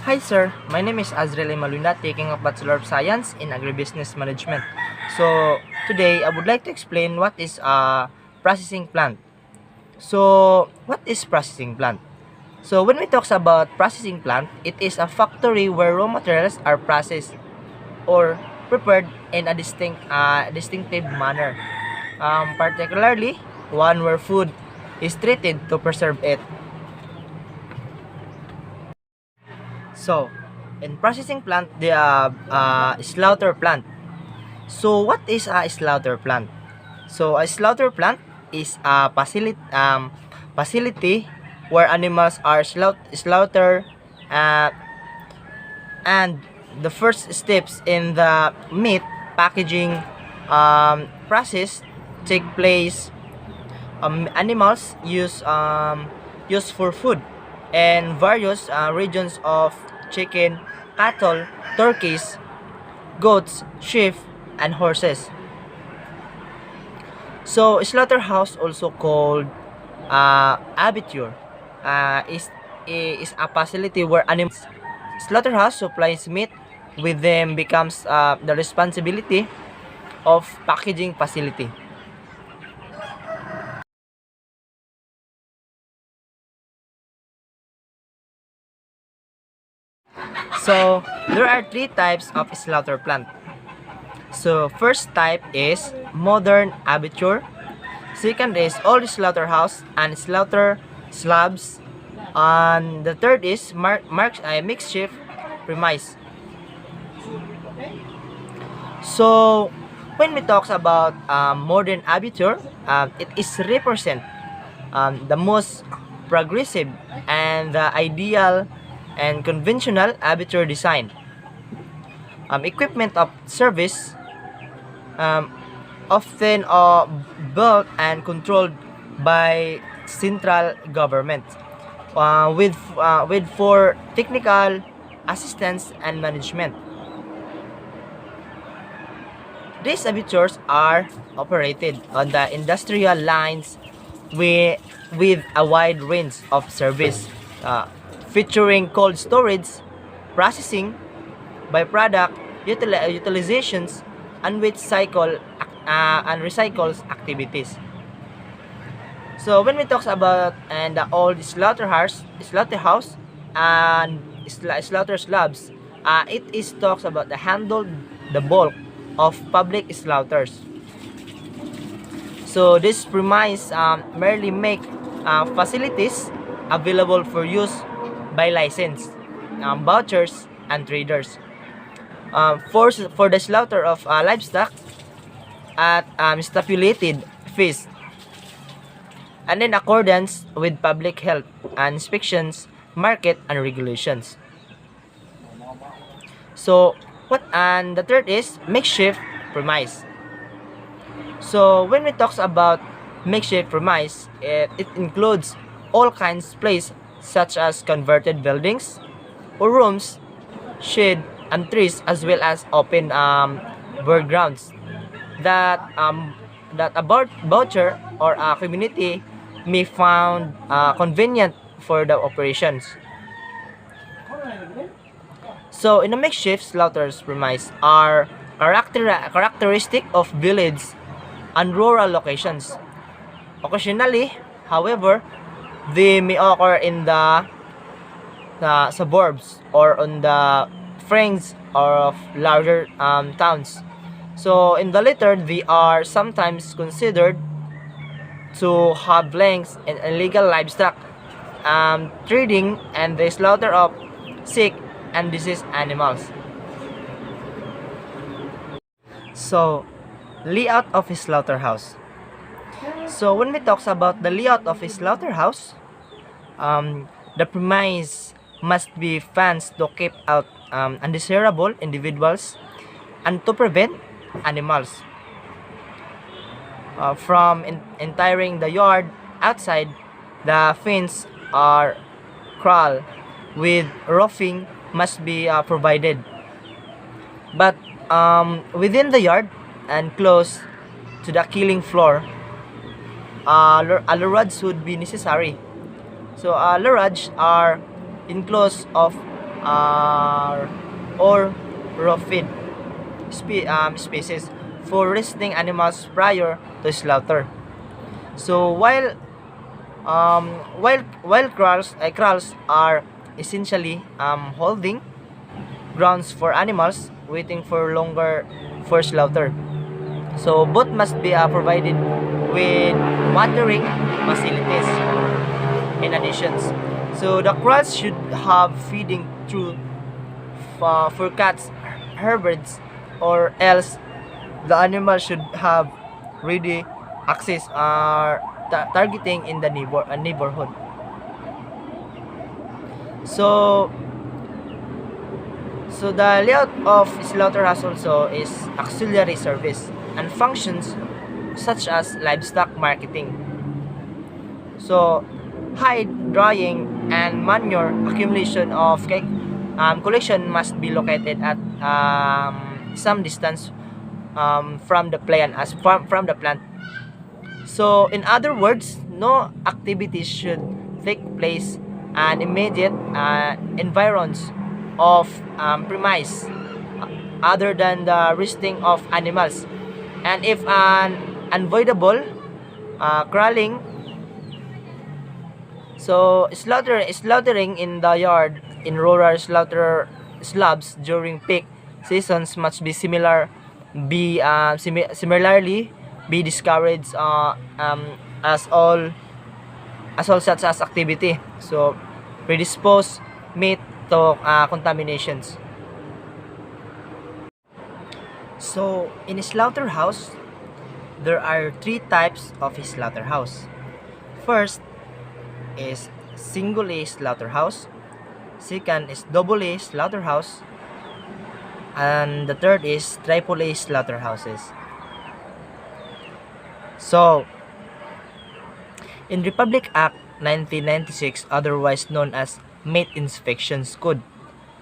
Hi sir, my name is Azrael Malunda, taking a Bachelor of Science in Agribusiness Management. So today I would like to explain what is a processing plant. So what is processing plant? So when we talk about processing plant, it is a factory where raw materials are processed or prepared in a distinctive manner. Particularly one where food is treated to preserve it. So in processing plant, the slaughter plant. So what is a slaughter plant? So a slaughter plant is a facility where animals are slaughtered, uh, and the first steps in the meat packaging process take place. Animals used for food and various regions of chicken, cattle, turkeys, goats, sheep, and horses. So slaughterhouse, also called abattoir, is a facility where animals. Slaughterhouse supplies meat, with them becomes the responsibility of packaging facility. So there are three types of slaughter plant. So first type is modern abattoir. Second is old slaughterhouse and slaughter slabs. And the third is makeshift premise. So when we talk about modern abattoir, it is represent the most progressive and the ideal and conventional abattoir design. Equipment of service, um, often built and controlled by central government, with for technical assistance and management. These abattoirs are operated on the industrial lines with a wide range of service, uh, featuring cold storage, processing, byproduct utilizations, and with cycle and recycles activities. So when we talk about and the old slaughterhouse and slaughter slabs, it is talks about the handled the bulk of public slaughters. So this premise merely make facilities available for use by license, vouchers, and traders. For the slaughter of livestock at stipulated fees and in accordance with public health and inspections, market, and regulations. So what and the third is makeshift premise. So when we talk about makeshift premise, it includes all kinds of place such as converted buildings or rooms, shade, and trees, as well as open bird grounds that a voucher or a community may found convenient for the operations. So in a makeshift slaughter's premise are characteristic of village and rural locations. Occasionally, however, they may occur in the suburbs or on the fringes of larger towns. So in the latter, they are sometimes considered to have links in illegal livestock trading and the slaughter of sick and diseased animals. So, layout of a slaughterhouse. So when we talk about the layout of a slaughterhouse, the premise must be fenced to keep out undesirable individuals and to prevent animals from entering the yard. Outside, the fence or kraal with roofing must be provided. But within the yard and close to the killing floor, alarades would be necessary. So alarades are enclosed of uh, or raw feed species for resting animals prior to slaughter. So while kraals are essentially holding grounds for animals waiting for longer for slaughter. So both must be provided with watering facilities in addition. So the kraals should have feeding through for cats, herbids, or else the animal should have ready access targeting in the neighborhood. So the layout of slaughterhouse also is auxiliary service and functions such as livestock marketing. So hide drying and manure accumulation of collection must be located at some distance from the plant from the plant. So in other words, no activity should take place and immediate environs of premise other than the resting of animals. And if an unavoidable crawling, so slaughtering in the yard in rural slaughter slabs during peak seasons must be similarly be discouraged as all such as activity. So predispose meat to contaminations. So in a slaughterhouse, there are three types of a slaughterhouse. First is single A slaughterhouse, second is double A slaughterhouse, and the third is triple A slaughterhouses. So in Republic Act 1996, otherwise known as Meat Inspections Code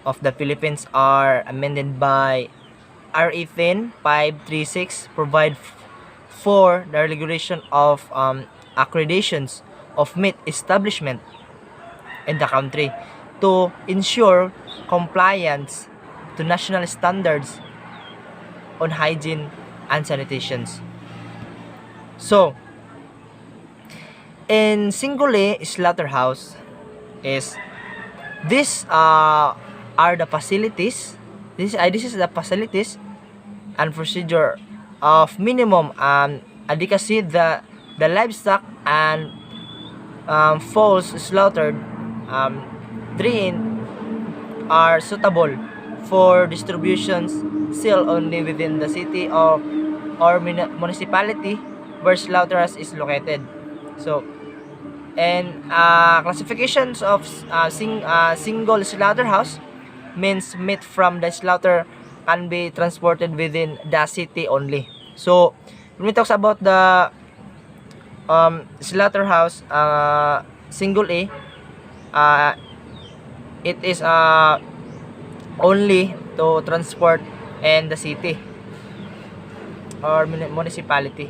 of the Philippines, are amended by RA 536, provide for the regulation of accreditations of meat establishment in the country to ensure compliance to national standards on hygiene and sanitations. So in single A slaughterhouse is these are the facilities. This is the facilities and procedure of minimum advocacy the livestock and fowls slaughtered therein are suitable for distributions sale only within the city of or municipality where slaughterhouse is located. So and classifications of single slaughterhouse means meat from the slaughter can be transported within the city only. So when we talk about the slaughterhouse single A, it is only to transport in the city or municipality.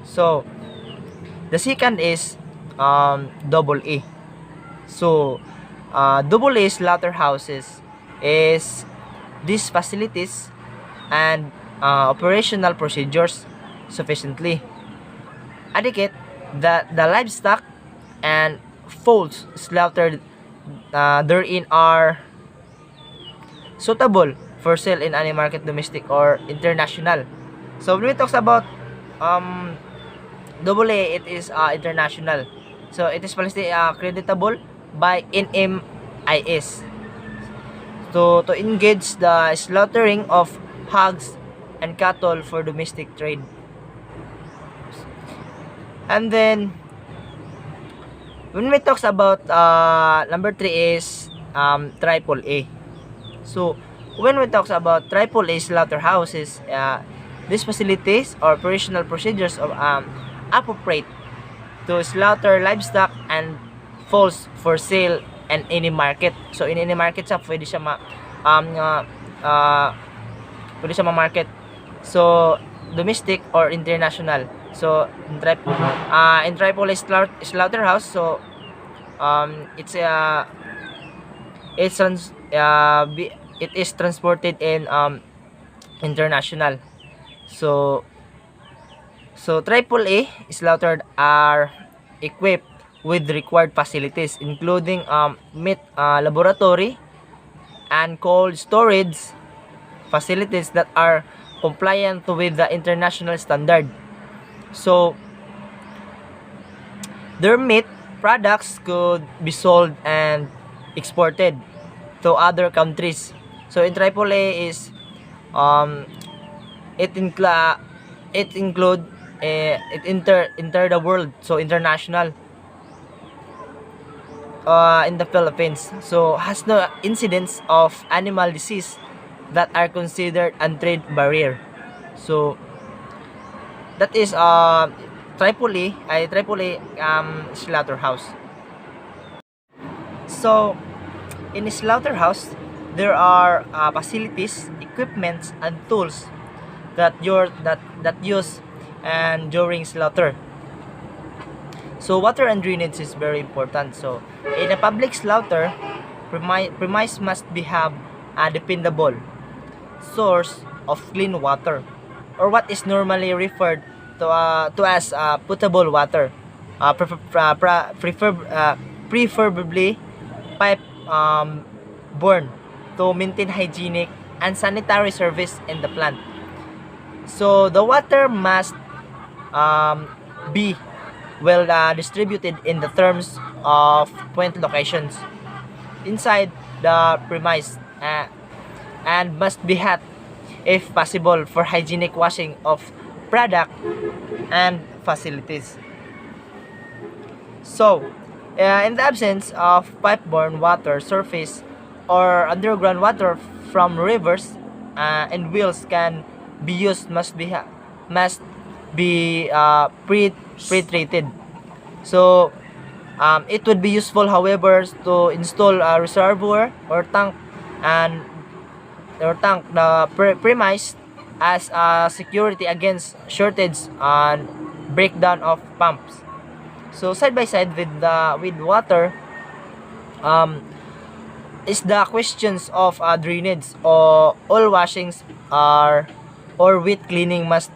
So the second is double A. So double A slaughterhouses is these facilities and operational procedures sufficiently adequate that the livestock and fowls slaughtered therein are suitable for sale in any market, domestic or international. So when we talk about double A, it is international. So it is policy creditable by NMIS to engage the slaughtering of hogs and cattle for domestic trade. And then when we talk about number 3 is triple A. So when we talk about triple A slaughterhouses, these facilities or operational procedures of appropriate to slaughter livestock and fowls for sale in any market. So in any market shop pwede siya pwede siya ma-market. So domestic or international. So in triple A slaughterhouse, so it's it is transported in international. So AAA slaughtered are equipped with required facilities including meat laboratory and cold storage facilities that are compliant with the international standard. So their meat products could be sold and exported to other countries. So in AAA is um, it include it enter the world, so international, in the Philippines. So has no incidents of animal disease that are considered untrade barrier. So that is Tripoli slaughterhouse. So in a slaughterhouse there are facilities, equipments and tools that use and during slaughter. So water and drainage is very important. So in a public slaughter, premise must be have a dependable source of clean water, or what is normally referred to as potable water, preferably pipe borne to maintain hygienic and sanitary service in the plant. So the water must be well distributed in the terms of point locations inside the premise, and must be hot if possible for hygienic washing of product and facilities. So in the absence of pipe-borne water, surface or underground water from rivers and wells can be used, must be pre-treated. So it would be useful, however, to install a reservoir or tank and the premise as a security against shortage and breakdown of pumps. So side by side with water is the questions of drainage, or all washings are or wet cleaning must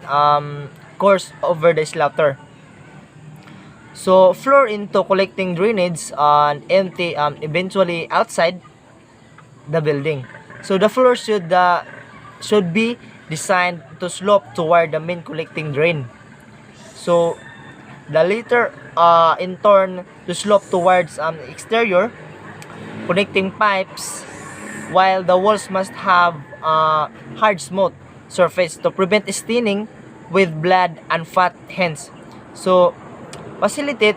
course over the slaughter. So floor into collecting drainage and empty eventually outside the building. So the floor should be designed to slope toward the main collecting drain. So the latter in turn to slope towards exterior connecting pipes, while the walls must have hard smooth surface to prevent staining with blood and fat hence. So facilitate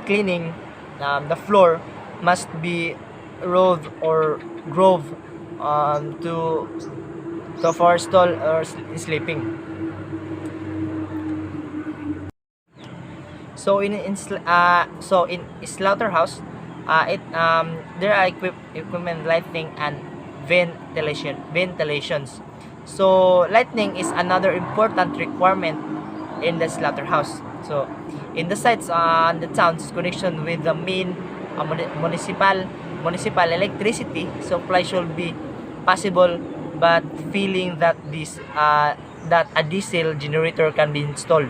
cleaning. The floor must be rolled or grove to forestall or sleeping. So in slaughterhouse, it there are equipment, lighting and ventilations. So lighting is another important requirement in the slaughterhouse. So in the sites on the towns connection with the main municipal electricity supply should be possible, but feeling that that a diesel generator can be installed.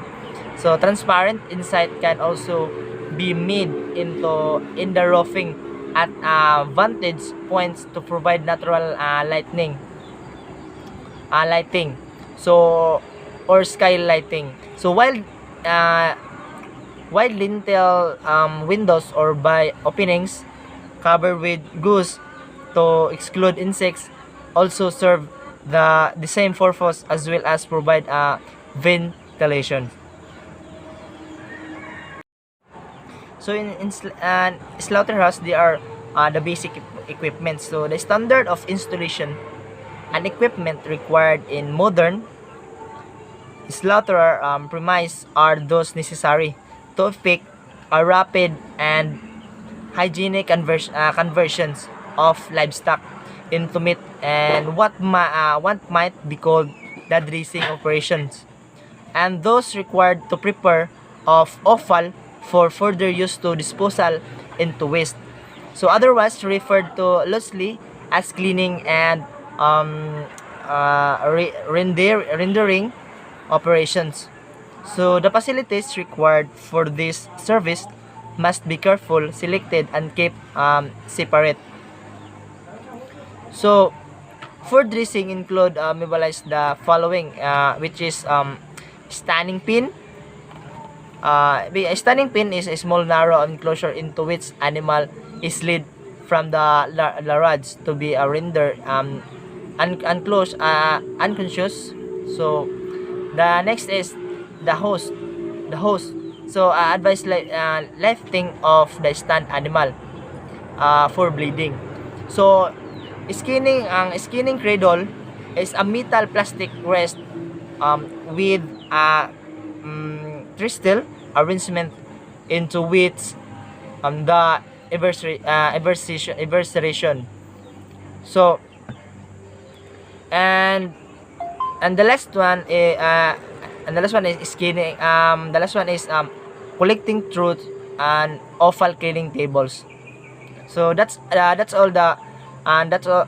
So transparent insight can also be made in the roofing at vantage points to provide natural lighting. So or sky lighting. So uh, while lintel windows or by openings covered with gauze to exclude insects also serve the same purpose, as well as provide ventilation. So in slaughterhouse, they are the basic equipment. So the standard of installation and equipment required in modern slaughter premise are those necessary to effect a rapid and hygienic conversions of livestock into meat, and what might be called the dressing operations, and those required to prepare of offal for further use to disposal into waste. So otherwise referred to loosely as cleaning and rendering operations. So the facilities required for this service must be careful, selected, and kept separate. So food dressing include mobilize the following, which is standing pin. A standing pin is a small narrow enclosure into which animal is led from the rods to be rendered unconscious. So the next is the host. The host. So advise lifting of the stand animal for bleeding. So skinning cradle is a metal plastic rest with a crystal arrangement into which the everseration. So and and the last one is skinning. The last one is collecting truth and offal cleaning tables. So that's all the and that's all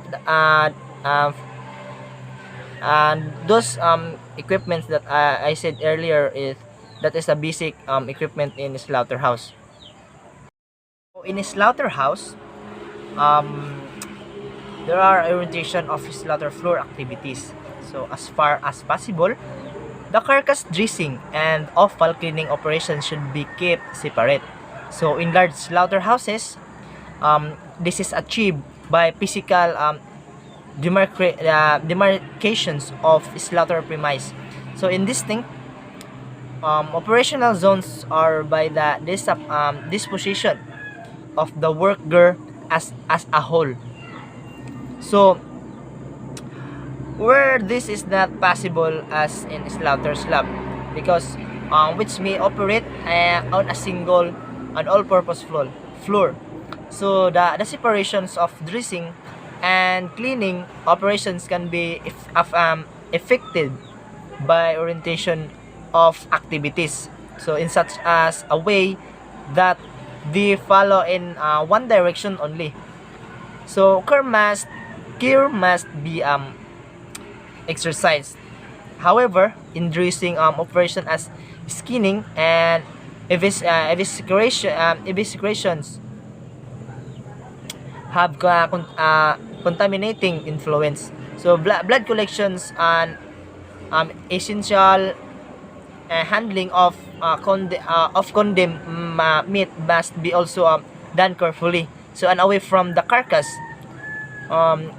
and those equipments that I said earlier is that is a basic equipment in a slaughterhouse. So in a slaughterhouse, um, there are orientation of slaughter floor activities. So as far as possible, the carcass dressing and offal cleaning operations should be kept separate. So in large slaughterhouses, this is achieved by physical demarcations of slaughter premise. So in distinct operational zones are by the disposition of the worker as a whole. So where this is not possible as in slaughter slab, because which may operate on a single and all-purpose floor. So the separations of dressing and cleaning operations can be effected by orientation of activities. So in such as a way that they follow in one direction only. So care must be exercised. However, in dressing operation as skinning and eviscerations have contaminating influence. So blood collections and essential handling of condemned meat must be also done carefully. So and away from the carcass. Um,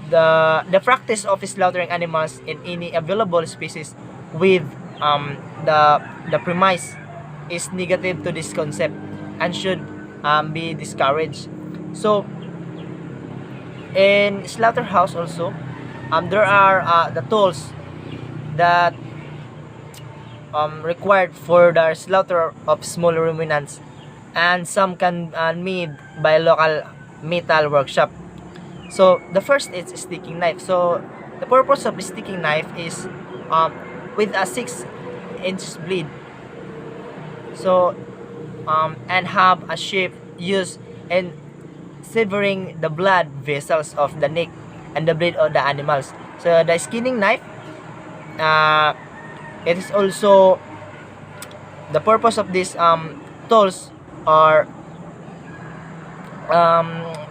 the practice of slaughtering animals in any available species with the premise is negative to this concept and should be discouraged. So in slaughterhouse also, there are the tools that required for the slaughter of small ruminants, and some can made by local metal workshop. So the first is sticking knife. So the purpose of the sticking knife is with a 6-inch blade. So and have a shape used in severing the blood vessels of the neck and the blade of the animals. So the skinning knife, it is also the purpose of these tools are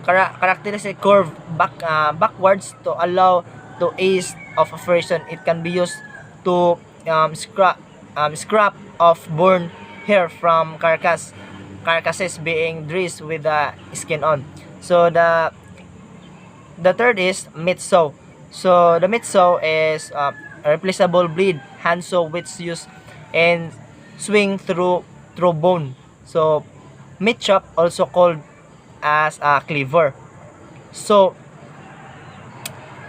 characteristic curve backwards to allow to ease of operation. It can be used to scrap of bone hair from carcasses being dressed with the skin on. So the third is meat saw. So the meat saw is a replaceable blade hand saw which used in swing through bone. So meat chop, also called as a cleaver. So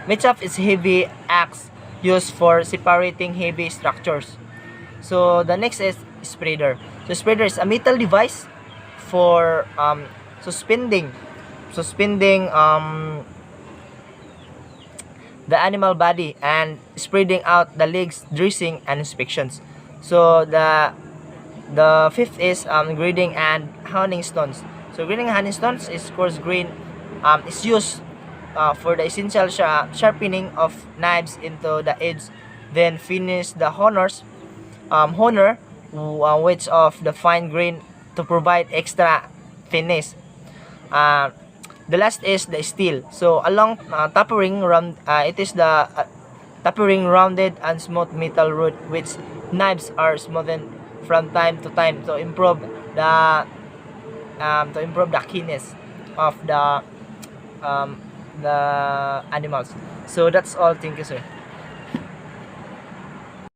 meat chop is heavy axe used for separating heavy structures. So the next is spreader. So spreader is a metal device for suspending the animal body and spreading out the legs, dressing and inspections. So the fifth is grading and honing stones. So greening honeystones is coarse grain is used for the essential sharpening of knives into the edge, then finish the honor which of the fine grain to provide extra finish. Uh, the last is the steel. So along tapering round, it is the tapering rounded and smooth metal root which knives are smoothened from time to time the to improve the keenness of the animals. So that's all. Thank you, sir.